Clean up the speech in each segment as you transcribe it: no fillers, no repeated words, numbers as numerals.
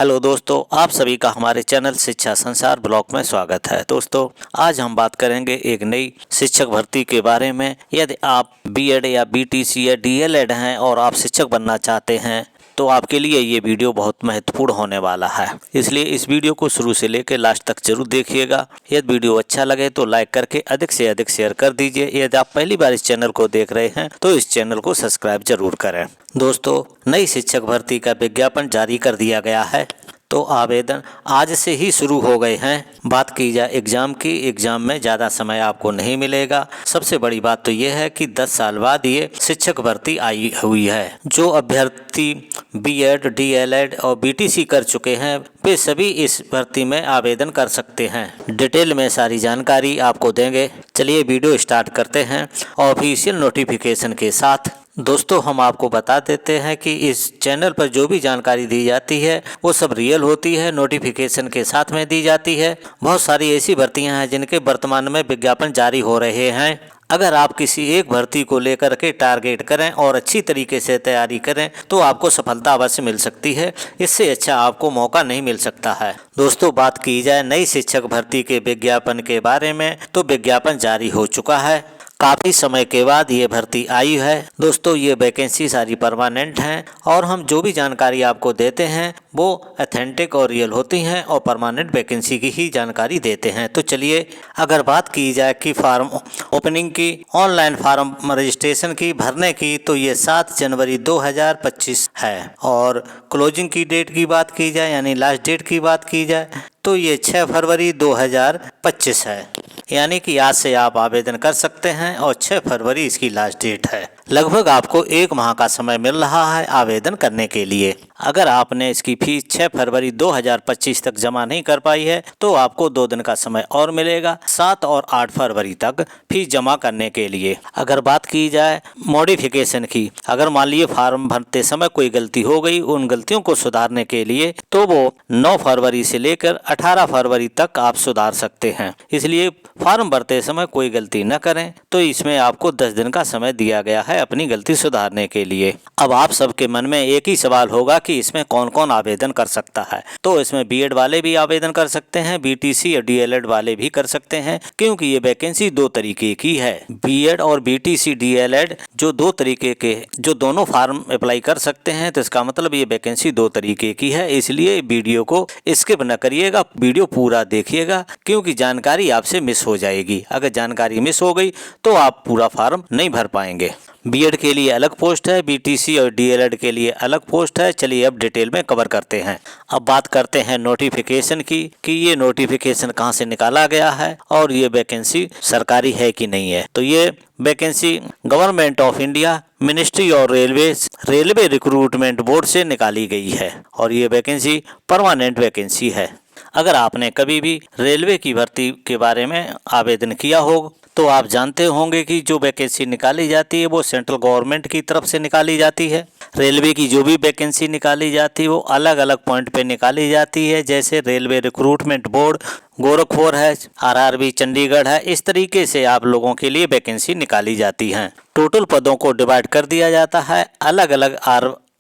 Hello दोस्तों, आप सभी का हमारे चैनल शिक्षा संसार ब्लॉग में स्वागत है। दोस्तों, आज हम बात करेंगे एक नई शिक्षक भर्ती के बारे में। यदि आप बीएड या बीटीसी या डीएलएड हैं और आप शिक्षक बनना चाहते हैं तो आपके लिए ये वीडियो बहुत महत्वपूर्ण होने वाला है, इसलिए इस वीडियो को शुरू से लेकर लास्ट तक जरूर देखिएगा। यदि वीडियो अच्छा लगे तो लाइक करके अधिक से अधिक शेयर कर दीजिए। यदि आप पहली बार इस चैनल को देख रहे हैं तो इस चैनल को सब्सक्राइब जरूर करें। दोस्तों, नई शिक्षक भर्ती का विज्ञापन जारी कर दिया गया है, तो आवेदन आज से ही शुरू हो गए हैं। बात की जाए एग्ज़ाम की, एग्ज़ाम में ज़्यादा समय आपको नहीं मिलेगा। सबसे बड़ी बात तो ये है कि 10 साल बाद ये शिक्षक भर्ती आई हुई है। जो अभ्यर्थी बीएड, डीएलएड और बीटीसी कर चुके हैं वे सभी इस भर्ती में आवेदन कर सकते हैं। डिटेल में सारी जानकारी आपको देंगे। चलिए वीडियो स्टार्ट करते हैं ऑफिशियल नोटिफिकेशन के साथ। दोस्तों, हम आपको बता देते हैं कि इस चैनल पर जो भी जानकारी दी जाती है वो सब रियल होती है, नोटिफिकेशन के साथ में दी जाती है। बहुत सारी ऐसी भर्तियां हैं जिनके वर्तमान में विज्ञापन जारी हो रहे हैं। अगर आप किसी एक भर्ती को लेकर के टारगेट करें और अच्छी तरीके से तैयारी करें तो आपको सफलता अवश्य मिल सकती है। इससे अच्छा आपको मौका नहीं मिल सकता है। दोस्तों, बात की जाए नई शिक्षक भर्ती के विज्ञापन के बारे में तो विज्ञापन जारी हो चुका है। काफ़ी समय के बाद ये भर्ती आई है। दोस्तों, ये वैकेंसी सारी परमानेंट हैं और हम जो भी जानकारी आपको देते हैं वो ऑथेंटिक और रियल होती हैं और परमानेंट वैकेंसी की ही जानकारी देते हैं। तो चलिए, अगर बात की जाए कि फार्म ओपनिंग की, ऑनलाइन फार्म रजिस्ट्रेशन की भरने की, तो ये 7 जनवरी 2025 है। और क्लोजिंग की डेट की बात की जाए यानी लास्ट डेट की बात की जाए तो ये 6 फरवरी 2025 है। यानी कि आज से आप आवेदन कर सकते हैं और 6 फरवरी इसकी लास्ट डेट है। लगभग आपको 1 माह का समय मिल रहा है आवेदन करने के लिए। अगर आपने इसकी फीस 6 फरवरी 2025 तक जमा नहीं कर पाई है तो आपको 2 दिन का समय और मिलेगा, 7 और 8 फरवरी तक फीस जमा करने के लिए। अगर बात की जाए मॉडिफिकेशन की, अगर मान लीजिए फार्म भरते समय कोई गलती हो गई, उन गलतियों को सुधारने के लिए तो वो 9 फरवरी से लेकर 18 फरवरी तक आप सुधार सकते हैं। इसलिए फार्म भरते समय कोई गलती न करें। तो इसमें आपको 10 दिन का समय दिया गया है अपनी गलती सुधारने के लिए। अब आप सबके मन में एक ही सवाल होगा कि इसमें कौन कौन आवेदन कर सकता है। तो इसमें बीएड वाले भी आवेदन कर सकते हैं, बीटीसी या डीएलएड वाले भी कर सकते हैं, क्योंकि ये वैकेंसी 2 तरीके की है। बीएड और बीटीसी डीएलएड जो 2 तरीके के, जो दोनों फार्म अप्लाई कर सकते हैं, तो इसका मतलब ये वैकेंसी 2 तरीके की है। इसलिए वीडियो को स्किप न करिएगा, वीडियो पूरा देखिएगा, क्योंकि जानकारी आपसे मिस हो जाएगी। अगर जानकारी मिस हो गई तो आप पूरा फार्म नहीं भर पाएंगे। बीएड के लिए अलग पोस्ट है, बीटीसी और डीएलएड के लिए अलग पोस्ट है। चलिए अब डिटेल में कवर करते हैं। अब बात करते हैं नोटिफिकेशन की कि ये नोटिफिकेशन कहाँ से निकाला गया है और ये वैकेंसी सरकारी है कि नहीं है। तो ये vacancy government of India, ministry और रेलवे रिक्रूटमेंट बोर्ड से निकाली गई है और ये वैकेंसी परमानेंट वैकेंसी है। अगर आपने कभी भी रेलवे की भर्ती के बारे में आवेदन किया हो तो आप जानते होंगे कि जो वैकेंसी निकाली जाती है वो सेंट्रल गवर्नमेंट की तरफ से निकाली जाती है। रेलवे की जो भी वैकेंसी निकाली जाती है वो अलग अलग पॉइंट पे निकाली जाती है, जैसे रेलवे रिक्रूटमेंट बोर्ड गोरखपुर है, आरआरबी चंडीगढ़ है। इस तरीके से आप लोगों के लिए वैकेंसी निकाली जाती हैं। टोटल पदों को डिवाइड कर दिया जाता है अलग अलग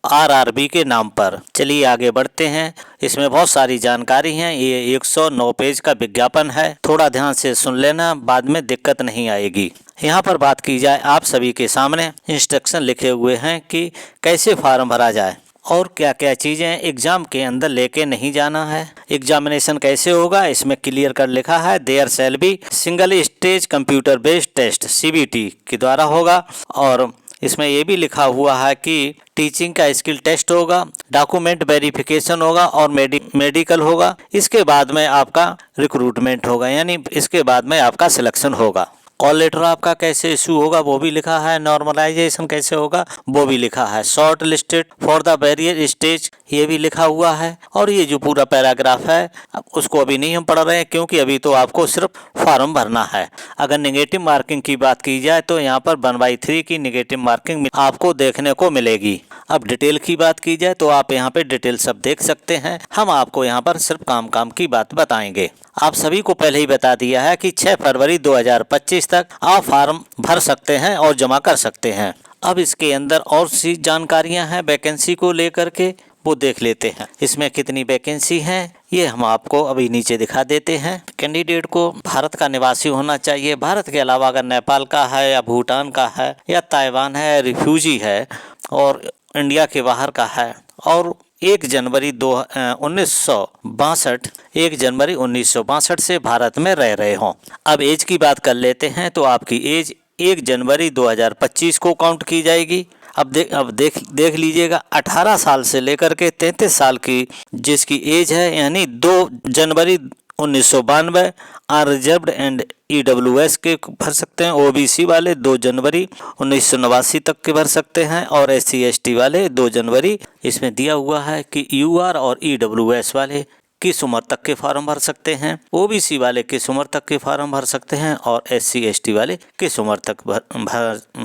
आरआरबी के नाम पर। चलिए आगे बढ़ते हैं। इसमें बहुत सारी जानकारी है। ये 109 पेज का विज्ञापन है, थोड़ा ध्यान से सुन लेना, बाद में दिक्कत नहीं आएगी। यहाँ पर बात की जाए, आप सभी के सामने इंस्ट्रक्शन लिखे हुए हैं कि कैसे फार्म भरा जाए और क्या क्या चीज़ें एग्जाम के अंदर लेके नहीं जाना है। एग्जामिनेशन कैसे होगा इसमें क्लियर कर लिखा है, there shall be single stage computer based test CBT के द्वारा होगा। और इसमें ये भी लिखा हुआ है कि टीचिंग का स्किल टेस्ट होगा, डॉक्यूमेंट वेरिफिकेशन होगा और मेडिकल होगा। इसके बाद में आपका रिक्रूटमेंट होगा, यानी इसके बाद में आपका सिलेक्शन होगा। कॉल लेटर आपका कैसे इशू होगा वो भी लिखा है, नॉर्मलाइजेशन कैसे होगा वो भी लिखा है, short listed for the barrier stage ये भी लिखा हुआ है। और ये जो पूरा पैराग्राफ है उसको अभी नहीं हम पढ़ रहे हैं, क्योंकि अभी तो आपको सिर्फ फॉर्म भरना है। अगर नेगेटिव मार्किंग की बात की जाए तो यहाँ पर 1/3 की नेगेटिव मार्किंग आपको देखने को मिलेगी। अब डिटेल की बात की जाए तो आप यहाँ पे डिटेल सब देख सकते हैं। हम आपको यहाँ पर सिर्फ काम की बात बताएंगे। आप सभी को पहले ही बता दिया है कि 6 फरवरी 2025 तक आप फॉर्म भर सकते हैं और जमा कर सकते हैं। अब इसके अंदर और सी जानकारियां हैं वैकेंसी को लेकर के, वो देख लेते हैं। इसमें कितनी वैकेंसी हैं ये हम आपको अभी नीचे दिखा देते हैं। कैंडिडेट को भारत का निवासी होना चाहिए। भारत के अलावा अगर नेपाल का है या भूटान का है या ताइवान है, रिफ्यूजी है और इंडिया के बाहर का है और 1 जनवरी 1962 से भारत में रह रहे हों। अब एज की बात कर लेते हैं तो आपकी एज 1 जनवरी 2025 को काउंट की जाएगी। अब देख लीजिएगा 18 साल से लेकर के 33 साल की जिसकी एज है, यानी 2 जनवरी 1992 अनरिजर्व्ड एंड EWS के भर सकते हैं। OBC वाले 2 जनवरी 1989 तक के भर सकते हैं और SC ST वाले 2 जनवरी। इसमें दिया हुआ है कि UR और EWS वाले किस उम्र तक के फॉर्म भर सकते हैं, OBC वाले किस उम्र तक के फॉर्म भर सकते हैं और SC ST वाले किस उम्र तक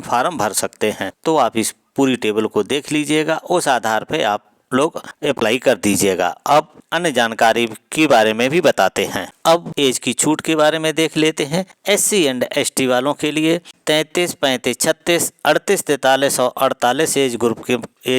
फॉर्म भर सकते हैं। तो आप इस पूरी टेबल को देख लीजिएगा, उस आधार पे आप लोग अप्लाई कर दीजिएगा। अब अन्य जानकारी के बारे में भी बताते हैं। अब एज की छूट के बारे में देख लेते हैं। SC एंड ST वालों के लिए 33, 35, 36, 38, 43 और 48 एज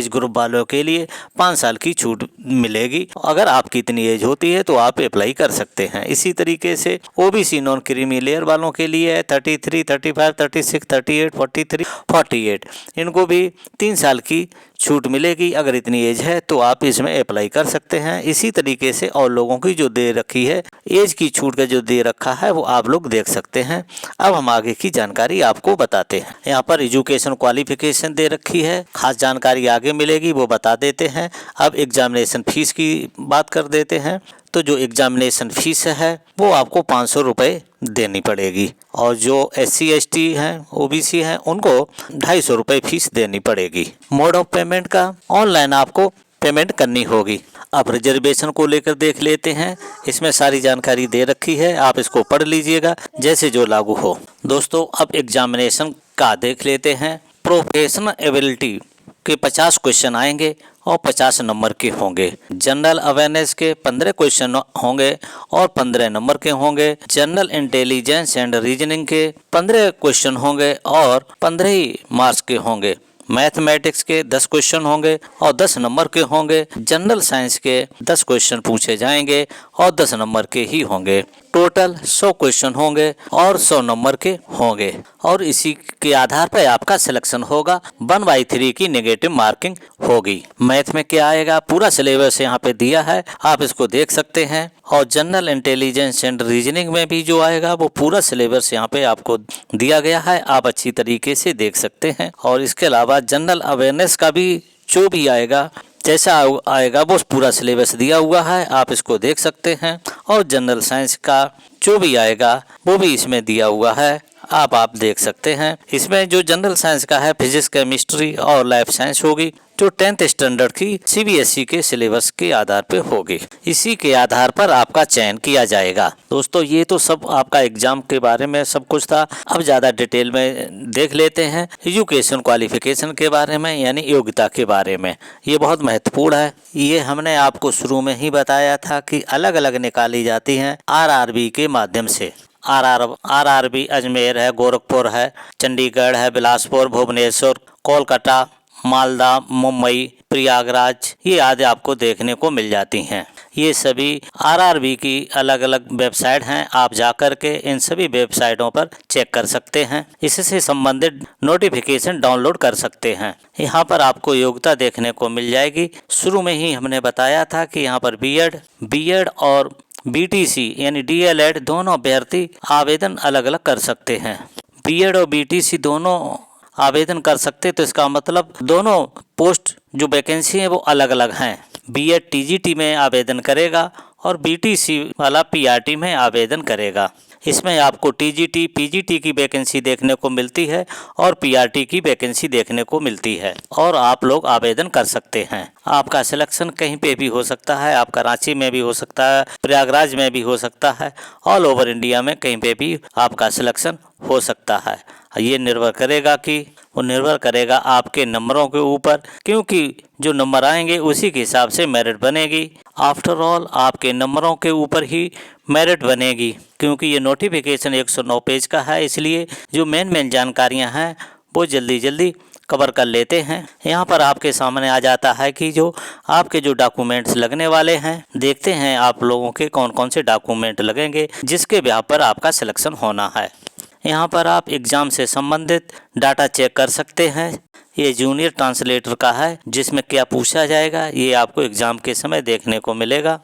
ग्रुप वालों के लिए 5 साल की छूट मिलेगी। अगर आपकी इतनी एज होती है तो आप अप्लाई कर सकते हैं। इसी तरीके से OBC नॉन क्रीमी लेयर वालों के लिए है 33, 35, 36, 38, 43, 48। इनको भी 3 साल की छूट मिलेगी। अगर इतनी एज है तो आप इसमें अप्लाई कर सकते हैं। इसी तरीके से और लोगों की जो दे रखी है एज की छूट का जो दे रखा है वो आप लोग देख सकते हैं। अब हम आगे की जानकारी आपको बताते हैं। यहाँ पर एजुकेशन क्वालिफिकेशन दे रखी है, खास जानकारी आगे मिलेगी वो बता देते हैं। अब एग्जामिनेशन फीस की बात कर देते हैं। तो जो एग्जामिनेशन फीस है वो आपको 500 रुपये देनी पड़ेगी और जो SC ST हैं, OBC हैं, उनको 250 रुपये फीस देनी पड़ेगी। मोड ऑफ पेमेंट का ऑनलाइन आपको पेमेंट करनी होगी। अब रिजर्वेशन को लेकर देख लेते हैं। इसमें सारी जानकारी दे रखी है, आप इसको पढ़ लीजिएगा जैसे जो लागू हो। दोस्तों अब एग्जामिनेशन का देख लेते हैं। प्रोफेशनल एबिलिटी के 50 क्वेश्चन आएंगे और 50 नंबर के होंगे। जनरल अवेयरनेस के 15 क्वेश्चन होंगे और 15 नंबर के होंगे। जनरल इंटेलिजेंस एंड रीजनिंग के 15 क्वेश्चन होंगे और 15 ही मार्क्स के होंगे। मैथमेटिक्स के 10 क्वेश्चन होंगे और 10 नंबर के होंगे। जनरल साइंस के 10 क्वेश्चन पूछे जाएंगे और 10 नंबर के ही होंगे। टोटल 100 क्वेश्चन होंगे और 100 नंबर के होंगे और इसी के आधार पर आपका सिलेक्शन होगा। 1/3 की नेगेटिव मार्किंग होगी। मैथ में क्या आएगा पूरा सिलेबस यहाँ पे दिया है, आप इसको देख सकते हैं। और जनरल इंटेलिजेंस एंड रीजनिंग में भी जो आएगा वो पूरा सिलेबस यहाँ पे आपको दिया गया है, आप अच्छी तरीके से देख सकते हैं। और इसके अलावा जनरल अवेयरनेस का भी जो भी आएगा जैसा आएगा वो पूरा सिलेबस दिया हुआ है, आप इसको देख सकते हैं। और जनरल साइंस का जो भी आएगा वो भी इसमें दिया हुआ है, आप देख सकते हैं। इसमें जो जनरल साइंस का है फिजिक्स, केमिस्ट्री और लाइफ साइंस होगी जो 10th स्टैंडर्ड की CBSE के सिलेबस के आधार पे होगी। इसी के आधार पर आपका चयन किया जाएगा। दोस्तों ये तो सब आपका एग्जाम के बारे में सब कुछ था। अब ज़्यादा डिटेल में देख लेते हैं एजुकेशन क्वालिफिकेशन के बारे में, यानी योग्यता के बारे में। ये बहुत महत्वपूर्ण है। ये हमने आपको शुरू में ही बताया था कि अलग अलग निकाली जाती हैं RRB के माध्यम से। RRB अजमेर है, गोरखपुर है, चंडीगढ़ है, बिलासपुर, भुवनेश्वर, कोलकाता, मालदा, मुंबई, प्रयागराज, ये आदि आपको देखने को मिल जाती हैं। ये सभी RRB की अलग अलग वेबसाइट हैं, आप जाकर के इन सभी वेबसाइटों पर चेक कर सकते हैं। इससे संबंधित नोटिफिकेशन डाउनलोड कर सकते हैं। यहाँ पर आपको योग्यता देखने को मिल जाएगी। शुरू में ही हमने बताया था कि यहाँ पर बीएड और BTC यानी DLED दोनों अभ्यर्थी आवेदन अलग अलग कर सकते हैं। बीएड और BTC दोनों आवेदन कर सकते, तो इसका मतलब दोनों पोस्ट जो वैकेंसी है वो अलग अलग हैं। बीएड TGT में आवेदन करेगा और BTC वाला PRT में आवेदन करेगा। इसमें आपको TGT PGT की वैकेंसी देखने को मिलती है और PRT की वैकेंसी देखने को मिलती है और आप लोग आवेदन कर सकते हैं। आपका सिलेक्शन कहीं पे भी हो सकता है, आपका रांची में भी हो सकता है, प्रयागराज में भी हो सकता है, ऑल ओवर इंडिया में कहीं पे भी आपका सिलेक्शन हो सकता है। ये निर्भर करेगा आपके नंबरों के ऊपर, क्योंकि जो नंबर आएंगे उसी के हिसाब से मेरिट बनेगी। आफ्टर ऑल आपके नंबरों के ऊपर ही मेरिट बनेगी, क्योंकि ये नोटिफिकेशन 109 पेज का है, इसलिए जो मेन जानकारियां हैं वो जल्दी कवर कर लेते हैं। यहाँ पर आपके सामने आ जाता है कि जो आपके जो डॉक्यूमेंट्स लगने वाले हैं, देखते हैं आप लोगों के कौन कौन से डॉक्यूमेंट लगेंगे जिसके बेस पर आपका सिलेक्शन होना है। यहाँ पर आप एग्ज़ाम से संबंधित डाटा चेक कर सकते हैं। ये जूनियर ट्रांसलेटर का है, जिसमें क्या पूछा जाएगा ये आपको एग्ज़ाम के समय देखने को मिलेगा।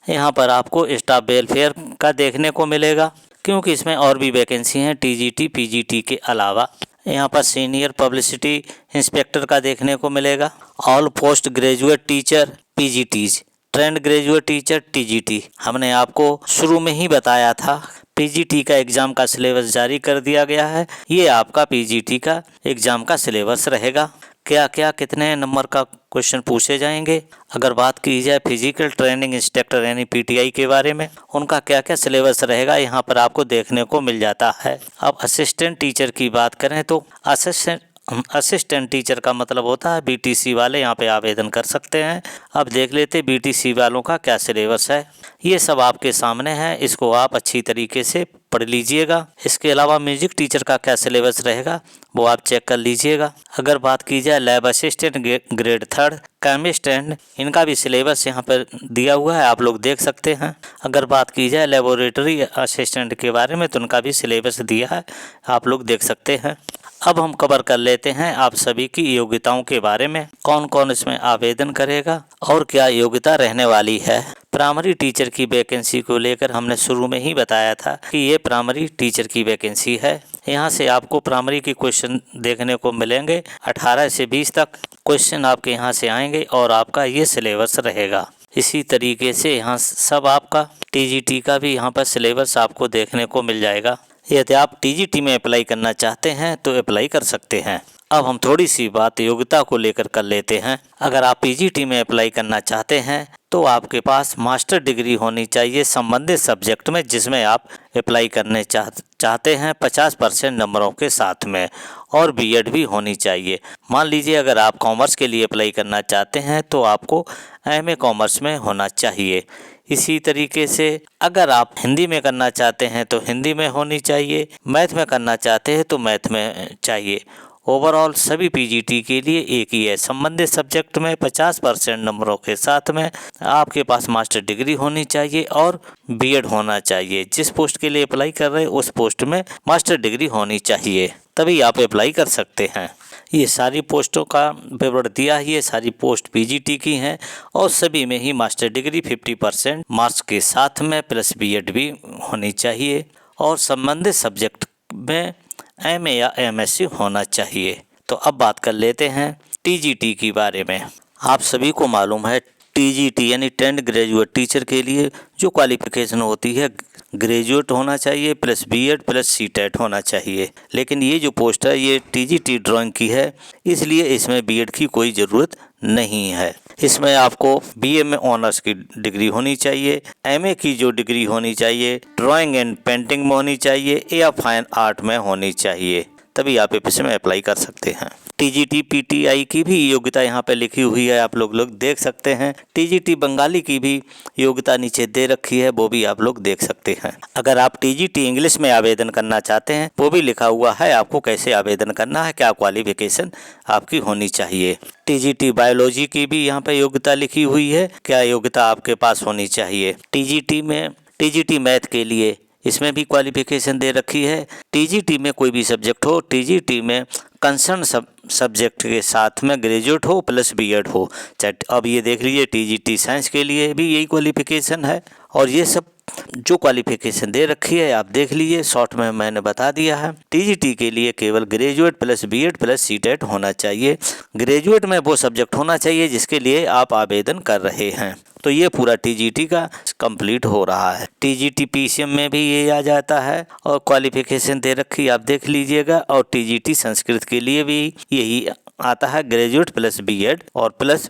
यहाँ पर आपको स्टाफ वेलफेयर का देखने को मिलेगा, क्योंकि इसमें और भी वैकेंसी हैं टीजीटी पीजीटी के अलावा। यहाँ पर सीनियर पब्लिसिटी इंस्पेक्टर का देखने को मिलेगा। All post graduate teacher PGTs, trained graduate teacher TGT. हमने आपको शुरू में ही बताया था पीजीटी का एग्ज़ाम का सिलेबस जारी कर दिया गया है। ये आपका पीजीटी का एग्ज़ाम का सिलेबस रहेगा। क्या क्या कितने नंबर का क्वेश्चन पूछे जाएंगे। अगर बात की जाए फिजिकल ट्रेनिंग इंस्ट्रक्टर यानी पीटीआई के बारे में, उनका क्या क्या सिलेबस रहेगा यहाँ पर आपको देखने को मिल जाता है। अब असिस्टेंट टीचर की बात करें तो असिस्टेंट टीचर का मतलब होता है बीटीसी वाले यहाँ पे आवेदन कर सकते हैं। अब देख लेते बीटीसी वालों का क्या सिलेबस है। ये सब आपके सामने है, इसको आप अच्छी तरीके से पढ़ लीजिएगा। इसके अलावा म्यूजिक टीचर का क्या सिलेबस रहेगा वो आप चेक कर लीजिएगा। अगर बात की जाए lab assistant grade 3, chemist and, इनका भी सिलेबस यहाँ पर दिया हुआ है, आप लोग देख सकते हैं। अगर बात की जाए लेबोरेटरी असिस्टेंट के बारे में तो उनका भी सिलेबस दिया है, आप लोग देख सकते हैं। अब हम कवर कर लेते हैं आप सभी की योग्यताओं के बारे में, कौन कौन इसमें आवेदन करेगा और क्या योग्यता रहने वाली है। प्राइमरी टीचर की वैकेंसी को लेकर हमने शुरू में ही बताया था कि ये प्राइमरी टीचर की वैकेंसी है। यहाँ से आपको प्राइमरी के क्वेश्चन देखने को मिलेंगे। 18 से 20 तक क्वेश्चन आपके यहाँ से आएंगे और आपका ये सिलेबस रहेगा। इसी तरीके से यहाँ सब आपका टीजीटी का भी यहाँ पर सिलेबस आपको देखने को मिल जाएगा। यदि आप टीजीटी में अप्लाई करना चाहते हैं तो अप्लाई कर सकते हैं। अब हम थोड़ी सी बात योग्यता को लेकर कर लेते हैं। अगर आप पीजीटी में अप्लाई करना चाहते हैं तो आपके पास मास्टर डिग्री होनी चाहिए संबंधित सब्जेक्ट में जिसमें आप अप्लाई करने चाहते हैं 50% नंबरों के साथ में, और बीएड भी होनी चाहिए। मान लीजिए अगर आप कॉमर्स के लिए अप्लाई करना चाहते हैं तो आपको एमए कॉमर्स में होना चाहिए। इसी तरीके से अगर आप हिंदी में करना चाहते हैं तो हिंदी में होनी चाहिए, मैथ में करना चाहते हैं तो मैथ में चाहिए। ओवरऑल सभी पीजीटी के लिए एक ही है, संबंधित सब्जेक्ट में 50% नंबरों के साथ में आपके पास मास्टर डिग्री होनी चाहिए और बीएड होना चाहिए। जिस पोस्ट के लिए अप्लाई कर रहे हैं उस पोस्ट में मास्टर डिग्री होनी चाहिए, तभी आप अप्लाई कर सकते हैं। ये सारी पोस्टों का विवरण दिया है, ये सारी पोस्ट पीजीटी की हैं और सभी में ही मास्टर डिग्री 50% मार्क्स के साथ में प्लस बीएड भी होनी चाहिए और संबंधित सब्जेक्ट में एमए या एमएससी होना चाहिए। तो अब बात कर लेते हैं टीजीटी के बारे में। आप सभी को मालूम है टीजीटी यानी ट्रेंड ग्रेजुएट टीचर के लिए जो क्वालिफिकेशन होती है ग्रेजुएट होना चाहिए प्लस बीएड प्लस सीटेट होना चाहिए। लेकिन ये जो पोस्ट है ये टीजीटी ड्राइंग की है, इसलिए इसमें बीएड की कोई ज़रूरत नहीं है। इसमें आपको बीए में ऑनर्स की डिग्री होनी चाहिए, एमए की जो डिग्री होनी चाहिए ड्राइंग एंड पेंटिंग में होनी चाहिए या फाइन आर्ट में होनी चाहिए, तभी आप इसमें अप्लाई कर सकते हैं। टीजीटी पीटीआई की भी योग्यता यहाँ पे लिखी हुई है, आप लोग देख सकते हैं। टीजीटी बंगाली की भी योग्यता नीचे दे रखी है, वो भी आप लोग देख सकते हैं। अगर आप टीजीटी इंग्लिश में आवेदन करना चाहते हैं वो भी लिखा हुआ है, आपको कैसे आवेदन करना है, क्या क्वालिफिकेशन आपकी होनी चाहिए। टीजीटी बायोलॉजी की भी यहाँ पे योग्यता लिखी हुई है, क्या योग्यता आपके पास होनी चाहिए। टीजीटी मैथ के लिए इसमें भी क्वालिफिकेशन दे रखी है। टीजीटी में कोई भी सब्जेक्ट हो, टीजीटी में कंसर्न सब्जेक्ट के साथ में ग्रेजुएट हो प्लस बीएड हो। अब ये देख लीजिए टीजीटी साइंस के लिए भी यही क्वालिफिकेशन है और ये सब जो क्वालिफिकेशन दे रखी है आप देख लीजिए, शॉर्ट में मैंने बता दिया है। टीजीटी के लिए केवल graduate plus BEd plus CTET होना चाहिए। ग्रेजुएट में वो सब्जेक्ट होना चाहिए जिसके लिए आप आवेदन कर रहे हैं। तो ये पूरा टीजीटी का कंप्लीट हो रहा है। टीजीटी पीसीएम में भी ये आ जाता है और क्वालिफिकेशन दे रखी आप देख लीजिएगा। और टीजीटी संस्कृत के लिए भी यही आता है, ग्रेजुएट प्लस बीएड और प्लस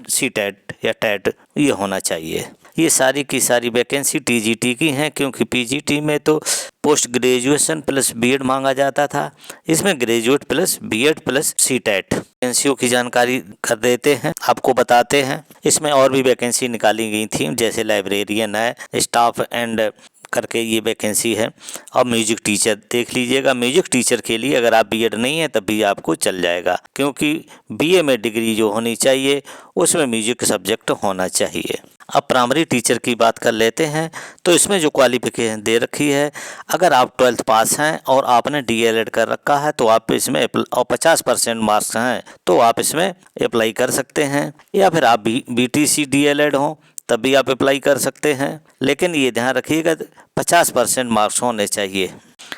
सीटेट या टेट ये होना चाहिए। ये सारी की सारी वैकेंसी टीजीटी की हैं, क्योंकि पीजीटी में तो पोस्ट ग्रेजुएशन प्लस बीएड मांगा जाता था, इसमें graduate plus BEd plus CTET. वैकेंसियों की जानकारी कर देते हैं, आपको बताते हैं। इसमें और भी वैकेंसी निकाली गई थी, जैसे लाइब्रेरियन है, स्टाफ एंड करके ये वैकेंसी है। अब म्यूजिक टीचर देख लीजिएगा। म्यूजिक टीचर के लिए अगर आप बीएड नहीं है तब भी आपको चल जाएगा, क्योंकि बीए में डिग्री जो होनी चाहिए उसमें म्यूजिक सब्जेक्ट होना चाहिए। अब प्राइमरी टीचर की बात कर लेते हैं। तो इसमें जो क्वालिफिकेशन दे रखी है, अगर आप 12th पास हैं और आपने डीएलएड कर रखा है तो आप इसमें और 50% मार्क्स हैं तो आप इसमें अप्लाई कर सकते हैं। या फिर आप बीटीसी डीएलएड हो तब भी आप अप्लाई कर सकते हैं, लेकिन ये ध्यान रखिएगा 50% मार्क्स होने चाहिए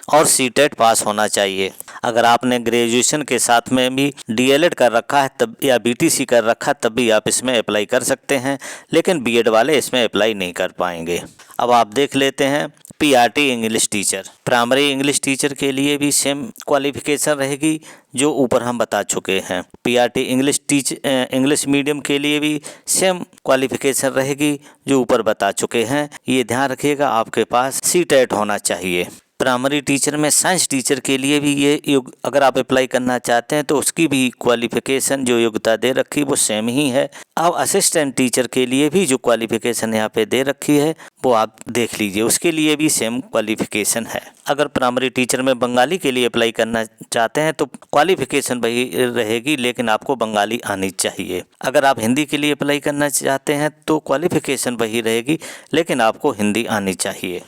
और सीटेट पास होना चाहिए। अगर आपने ग्रेजुएशन के साथ में भी डीएलएड कर रखा है तब या बीटीसी कर रखा है तब भी आप इसमें अप्लाई कर सकते हैं, लेकिन बीएड वाले इसमें अप्लाई नहीं कर पाएंगे। अब आप देख लेते हैं PRT English teacher. Primary English teacher के लिए भी सेम क्वालिफिकेशन रहेगी जो ऊपर हम बता चुके हैं। पीआरटी इंग्लिश मीडियम के लिए भी सेम क्वालिफिकेशन रहेगी जो ऊपर बता चुके हैं। ये ध्यान रखिएगा आपके पास सीटेट होना चाहिए। प्राइमरी टीचर में साइंस टीचर के लिए भी ये अगर आप अप्लाई करना चाहते हैं तो उसकी भी क्वालिफिकेशन जो योग्यता दे रखी वो सेम ही है। अब असिस्टेंट टीचर के लिए भी जो क्वालिफिकेशन यहाँ पे दे रखी है वो आप देख लीजिए, उसके लिए भी सेम क्वालिफिकेशन है। अगर प्राइमरी टीचर में बंगाली के लिए अप्लाई करना चाहते हैं तो क्वालिफिकेशन वही रहेगी, लेकिन आपको बंगाली आनी चाहिए। अगर आप हिंदी के लिए अप्लाई करना चाहते हैं तो क्वालिफिकेशन वही रहेगी, लेकिन आपको हिंदी आनी चाहिए।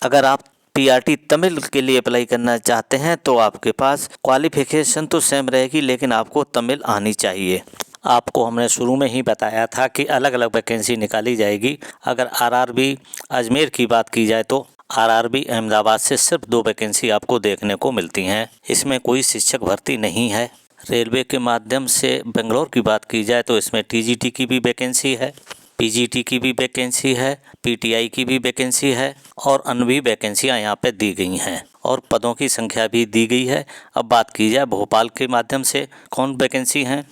अगर आप पीआरटी तमिल के लिए अप्लाई करना चाहते हैं तो आपके पास क्वालिफिकेशन तो सेम रहेगी, लेकिन आपको तमिल आनी चाहिए। आपको हमने शुरू में ही बताया था कि अलग अलग वैकेंसी निकाली जाएगी। अगर आरआरबी अजमेर की बात की जाए तो आरआरबी अहमदाबाद से सिर्फ 2 वैकेंसी आपको देखने को मिलती हैं। इसमें कोई शिक्षक भर्ती नहीं है। रेलवे के माध्यम से बेंगलोर की बात की जाए तो इसमें टीजीटी की भी वैकेंसी है, पीजीटी की भी वैकेंसी है, पीटीआई की भी वैकेंसी है और अन्य भी वैकेंसियाँ यहाँ पे दी गई हैं और पदों की संख्या भी दी गई है। अब बात की जाए भोपाल के माध्यम से कौन वैकेंसी हैं,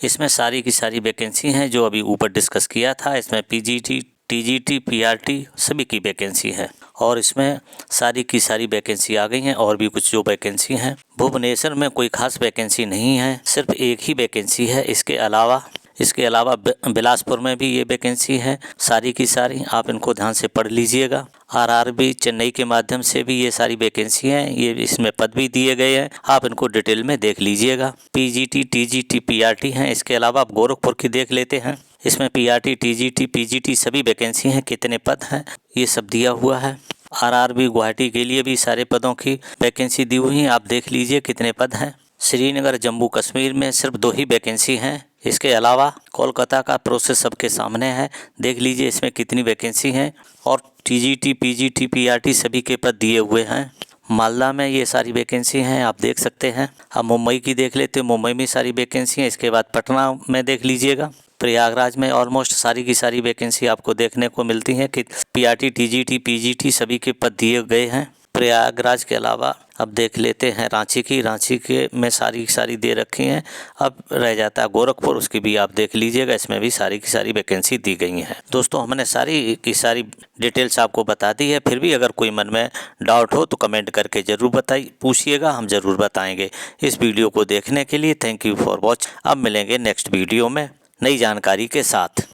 इसमें सारी की सारी वैकेंसी हैं जो अभी ऊपर डिस्कस किया था। इसमें पीजीटी, टीजीटी, पीआरटी सभी की वैकेंसी है और इसमें सारी की सारी वैकेंसी आ गई हैं। और भी कुछ जो वैकेंसी हैं, भुवनेश्वर में कोई खास वैकेंसी नहीं है, सिर्फ एक ही वैकेंसी है। इसके अलावा बिलासपुर में भी ये वैकेंसी है। सारी की सारी आप इनको ध्यान से पढ़ लीजिएगा। आरआरबी चेन्नई के माध्यम से भी ये सारी वैकेंसी हैं, ये इसमें पद भी दिए गए हैं, आप इनको डिटेल में देख लीजिएगा। पीजीटी, टीजीटी, पीआरटी हैं। इसके अलावा आप गोरखपुर की देख लेते हैं, इसमें पीआरटी, टीजीटी, पीजीटी सभी वैकेंसी हैं। कितने पद हैं ये सब दिया हुआ है। आरआरबी गुवाहाटी के लिए भी सारे पदों की वैकेंसी दी हुई है, आप देख लीजिए कितने पद हैं। श्रीनगर जम्मू कश्मीर में सिर्फ 2 ही वैकेंसी हैं। इसके अलावा कोलकाता का प्रोसेस सबके सामने है, देख लीजिए इसमें कितनी वैकेंसी हैं। और टीजीटी, पीजीटी, पीआरटी सभी के पद दिए हुए हैं। मालदा में ये सारी वैकेंसी हैं, आप देख सकते हैं। अब मुंबई की देख लेते हैं, मुंबई में सारी वैकेंसी हैं। इसके बाद पटना में देख लीजिएगा। प्रयागराज में ऑलमोस्ट सारी की सारी वैकेंसी आपको देखने को मिलती हैं कि पीआरटी, टीजीटी, पीजीटी सभी के पद दिए गए हैं। प्रयागराज के अलावा अब देख लेते हैं रांची के में सारी की सारी दे रखी हैं। अब रह जाता है गोरखपुर, उसकी भी आप देख लीजिएगा, इसमें भी सारी की सारी वैकेंसी दी गई हैं। दोस्तों हमने सारी की सारी डिटेल्स आपको बता दी है, फिर भी अगर कोई मन में डाउट हो तो कमेंट करके ज़रूर पूछिएगा, हम ज़रूर बताएंगे। इस वीडियो को देखने के लिए थैंक यू फॉर वॉच। अब मिलेंगे नेक्स्ट वीडियो में नई जानकारी के साथ।